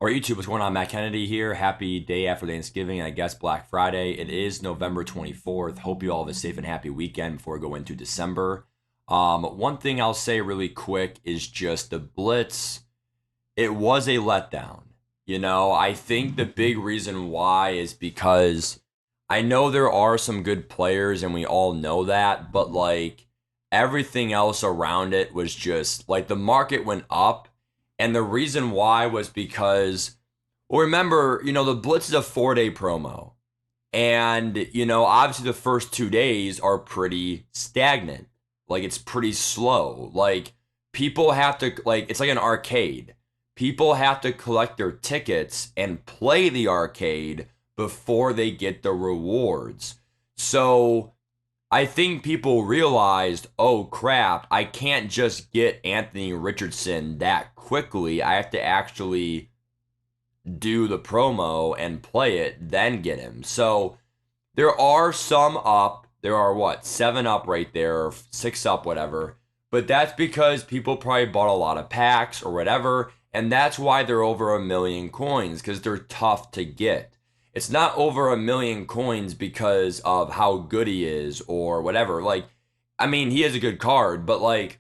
Or YouTube, what's going on? Matt Kennedy here. Happy day after Thanksgiving and I guess Black Friday. It is November 24th. Hope you all have a safe and happy weekend before we go into December. One thing I'll say really quick is just the Blitz. It was a letdown. I think the big reason why is because I know there are some good players and we all know that, but like everything else around it was just like the market went up. And the reason why was because, well, remember, the Blitz is a 4 day promo. And, obviously the first 2 days are pretty stagnant. Like, it's pretty slow. Like, people have to, like, it's like an arcade. People have to collect their tickets and play the arcade before they get the rewards. So, I think people realized, oh crap, I can't just get Anthony Richardson that quickly. I have to actually do the promo and play it, then get him. So there are some up. There are what, 7 up right there, or 6 up, whatever. But that's because people probably bought a lot of packs or whatever. And that's why they're over 1 million coins, because they're tough to get. It's not over 1 million coins because of how good he is or whatever. Like, I mean, he is a good card, but like,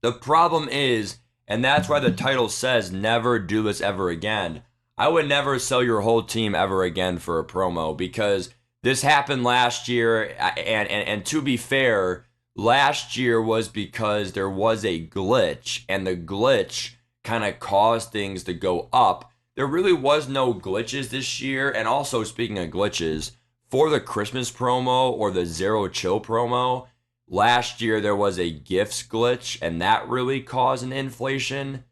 the problem is, and that's why the title says never do this ever again. I would never sell your whole team ever again for a promo because this happened last year. And to be fair, last year was because there was a glitch, and the glitch kind of caused things to go up. There really was no glitches this year. And also, speaking of glitches, for the Christmas promo or the Zero Chill promo, last year there was a gifts glitch, and that really caused an inflation.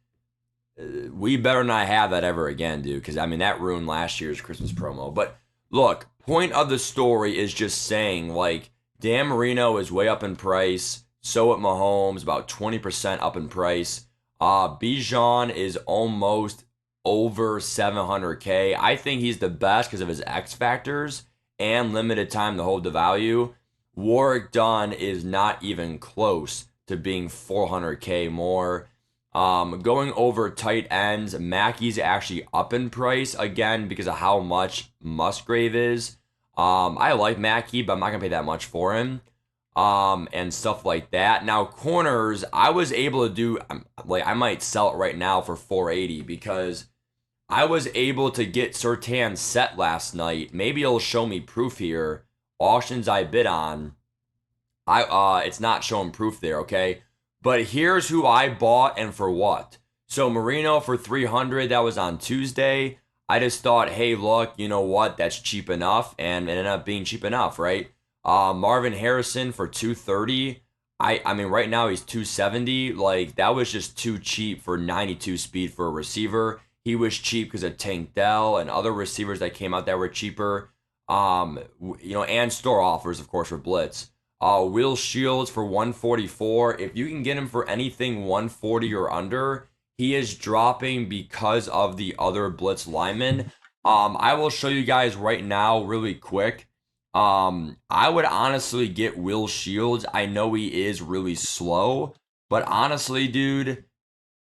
We better not have that ever again, dude, because I mean that ruined last year's Christmas promo. But look, point of the story is just saying like Dan Marino is way up in price. So at Mahomes, about 20% up in price. Bijan is almost over 700K. I think he's the best because of his X factors and limited time to hold the value. Warwick Dunn is not even close to being 400K more. Going over tight ends, Mackey's actually up in price again because of how much Musgrave is. I like Mackey, but I'm not gonna pay that much for him. And stuff like that. Now corners, I was able to do like I might sell it right now for 480 because I was able to get Surtan set last night. Maybe it'll show me proof here. Auctions I bid on. It's not showing proof there, okay? But here's who I bought and for what. So Marino for 300, that was on Tuesday. I just thought, hey, look, you know what? That's cheap enough, and it ended up being cheap enough, right? Marvin Harrison for 230. I mean, right now he's 270. Like, that was just too cheap for 92 speed for a receiver. He was cheap because of Tank Dell and other receivers that came out that were cheaper. And store offers, of course, for Blitz. Will Shields for 144. If you can get him for anything 140 or under, he is dropping because of the other Blitz linemen. I will show you guys right now really quick. I would honestly get Will Shields. I know he is really slow, but honestly, dude,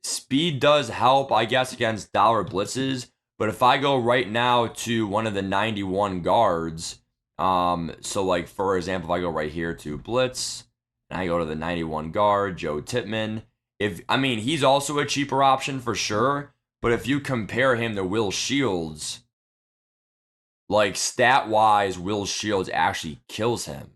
speed does help, I guess, against dollar blitzes. But if I go right now to one of the 91 guards, so like for example, if I go right here to Blitz and I go to the 91 guard, Joe Tippmann, he's also a cheaper option for sure, but if you compare him to Will Shields, like stat wise, Will Shields actually kills him.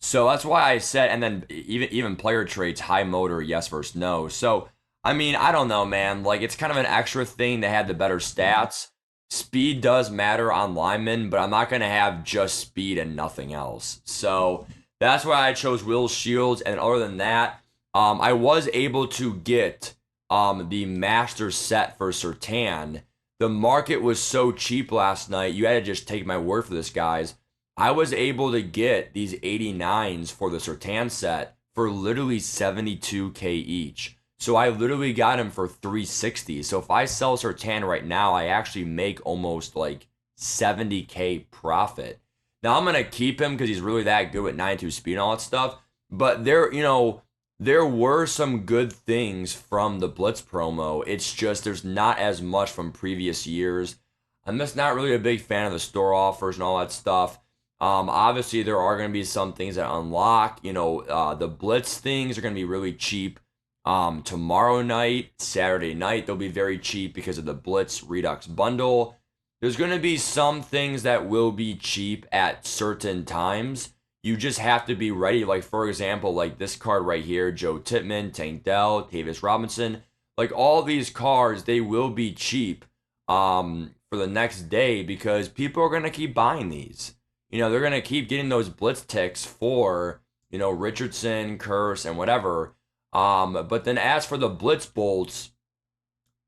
So that's why I said, and then even player traits, high motor, yes versus no. So I don't know, man. Like, it's kind of an extra thing to have the better stats. Speed does matter on linemen, but I'm not going to have just speed and nothing else. So that's why I chose Will Shields. And other than that, I was able to get the master set for Surtan. The market was so cheap last night. You had to just take my word for this, guys. I was able to get these 89s for the Surtan set for literally 72K each. So I literally got him for 360. So if I sell Surtan right now, I actually make almost like 70K profit. Now I'm gonna keep him because he's really that good with 92 speed and all that stuff. But There were some good things from the Blitz promo. It's just there's not as much from previous years. I'm just not really a big fan of the store offers and all that stuff. Obviously, there are going to be some things that unlock. The Blitz things are going to be really cheap. Tomorrow night, Saturday night, they'll be very cheap because of the Blitz Redux bundle. There's going to be some things that will be cheap at certain times. You just have to be ready. Like, for example, like this card right here, Joe Tippmann, Tank Dell, Tavis Robinson. Like, all these cards, they will be cheap for the next day because people are going to keep buying these. They're going to keep getting those Blitz ticks for, Richardson, Curse, and whatever. But then as for the Blitz bolts,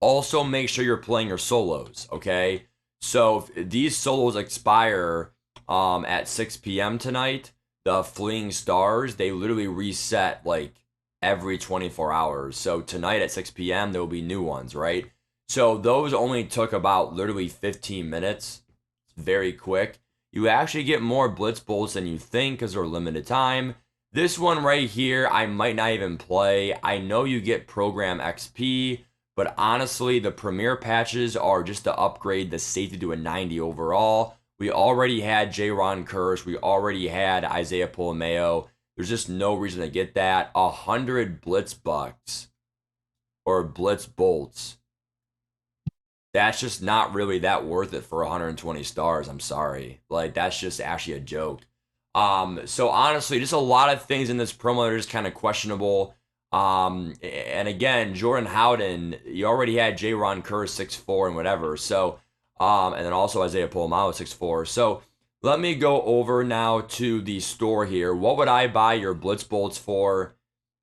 also make sure you're playing your solos, okay? So if these solos expire at 6 p.m. tonight, the Fleeing Stars, they literally reset like every 24 hours. So tonight at 6 p.m., there will be new ones, right? So those only took about literally 15 minutes. It's very quick. You actually get more Blitz bolts than you think because they're limited time. This one right here, I might not even play. I know you get Program XP, but honestly, the Premier patches are just to upgrade the safety to a 90 overall. We already had J-Ron Curse. We already had Isaiah Polomeo. There's just no reason to get that. 100 Blitz bucks or Blitz bolts. That's just not really that worth it for 120 stars. I'm sorry. Like, that's just actually a joke. So honestly, just a lot of things in this promo that are just kind of questionable. And again, Jordan Howden, you already had J-Ron Kerr 6'4" and whatever. So, and then also Isaiah Polamalu 6'4". So let me go over now to the store here. What would I buy your Blitz bolts for?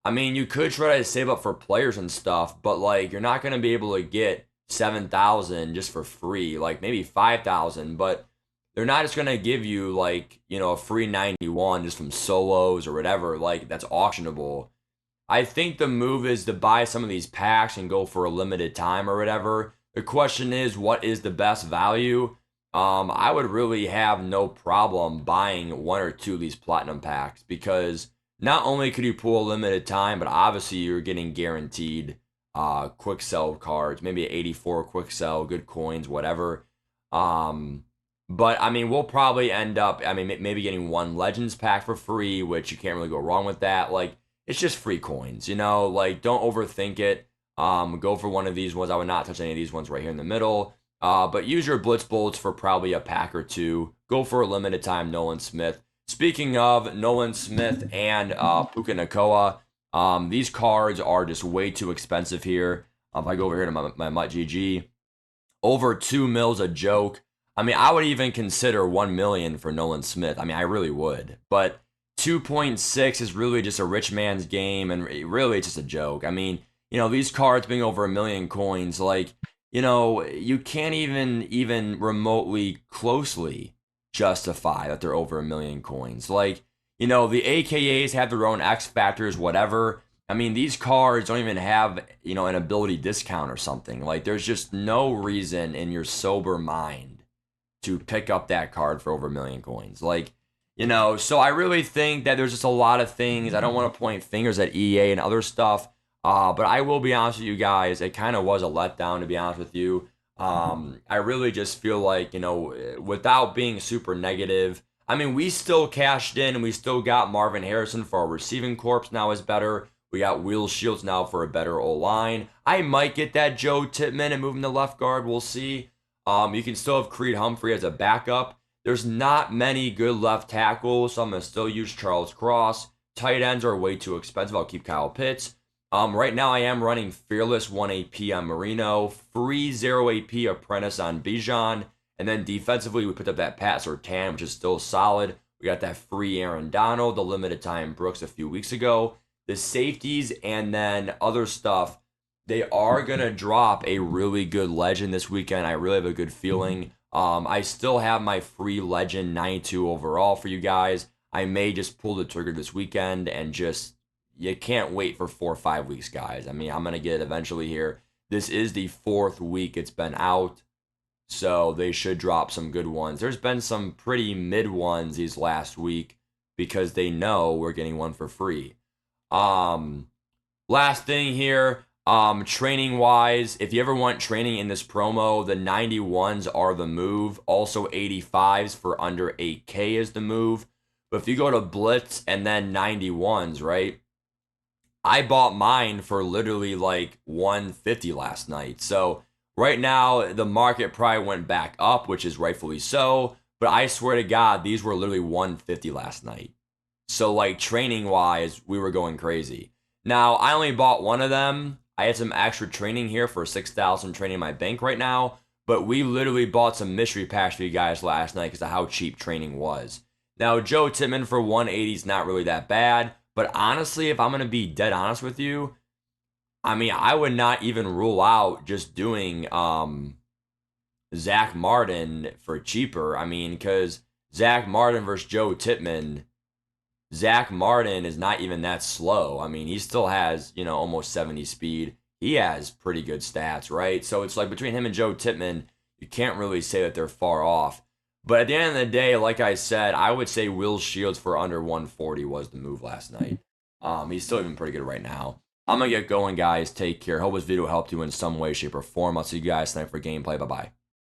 I mean, you could try to save up for players and stuff, but like you're not gonna be able to get 7,000 just for free. Like maybe 5,000, but they're not just gonna give you like a free 91 just from solos or whatever. Like that's auctionable. I think the move is to buy some of these packs and go for a limited time or whatever. The question is, what is the best value? I would really have no problem buying one or two of these platinum packs because not only could you pull a limited time, but obviously you're getting guaranteed quick sell cards, maybe 84 quick sell, good coins, whatever. But I mean, we'll probably end up, maybe getting one Legends pack for free, which you can't really go wrong with that. Like, it's just free coins, like don't overthink it. Go for one of these ones. I would not touch any of these ones right here in the middle. But use your Blitz bolts for probably a pack or two. Go for a limited time Nolan Smith. Speaking of Nolan Smith and Puka Nacua, these cards are just way too expensive here. If I go over here to my MUT.GG, over 2 mils a joke. I mean, I would even consider 1 million for Nolan Smith. I mean, I really would. But 2.6 is really just a rich man's game, and really it's just a joke. I mean, these cards being over 1 million coins, like, you can't even remotely closely justify that they're over 1 million coins. Like, the AKAs have their own X factors, whatever. I mean, these cards don't even have, an ability discount or something. Like, there's just no reason in your sober mind to pick up that card for over 1 million coins. Like, so I really think that there's just a lot of things. I don't want to point fingers at EA and other stuff, but I will be honest with you guys. It kind of was a letdown, to be honest with you. I really just feel like, without being super negative, I mean, we still cashed in and we still got Marvin Harrison for our receiving corps now is better. We got Will Shields now for a better O-line. I might get that Joe Tippmann and move him to left guard. We'll see. You can still have Creed Humphrey as a backup. There's not many good left tackles, so I'm going to still use Charles Cross. Tight ends are way too expensive. I'll keep Kyle Pitts. Right now I am running Fearless 1 AP on Marino, free 0 AP Apprentice on Bijan, and then defensively we picked up that Pat Surtain, which is still solid. We got that free Aaron Donald, the limited time Brooks a few weeks ago. The safeties and then other stuff, they are going to drop a really good legend this weekend. I really have a good feeling. I still have my free legend 92 overall for you guys. I may just pull the trigger this weekend and just, you can't wait for 4 or 5 weeks, guys. I mean, I'm going to get it eventually here. This is the 4th week it's been out, so they should drop some good ones. There's been some pretty mid ones these last week because they know we're getting one for free. Last thing here, training wise, if you ever want training in this promo, the 91s are the move. Also 85s for under 8K is the move. But if you go to Blitz and then 91s, right? I bought mine for literally like 150 last night. So right now the market probably went back up, which is rightfully so. But I swear to God, these were literally 150 last night. So like training wise, we were going crazy. Now I only bought one of them. I had some extra training here for 6,000 training in my bank right now. But we literally bought some mystery packs for you guys last night because of how cheap training was. Now Joe Tittman for 180 is not really that bad. But honestly, if I'm going to be dead honest with you, I mean, I would not even rule out just doing Zach Martin for cheaper. I mean, because Zach Martin versus Joe Tittman, Zach Martin is not even that slow. I mean, he still has, almost 70 speed. He has pretty good stats, right? So it's like between him and Joe Tittman, you can't really say that they're far off. But at the end of the day, like I said, I would say Will Shields for under 140 was the move last night. He's still even pretty good right now. I'm going to get going, guys. Take care. Hope this video helped you in some way, shape, or form. I'll see you guys tonight for gameplay. Bye-bye.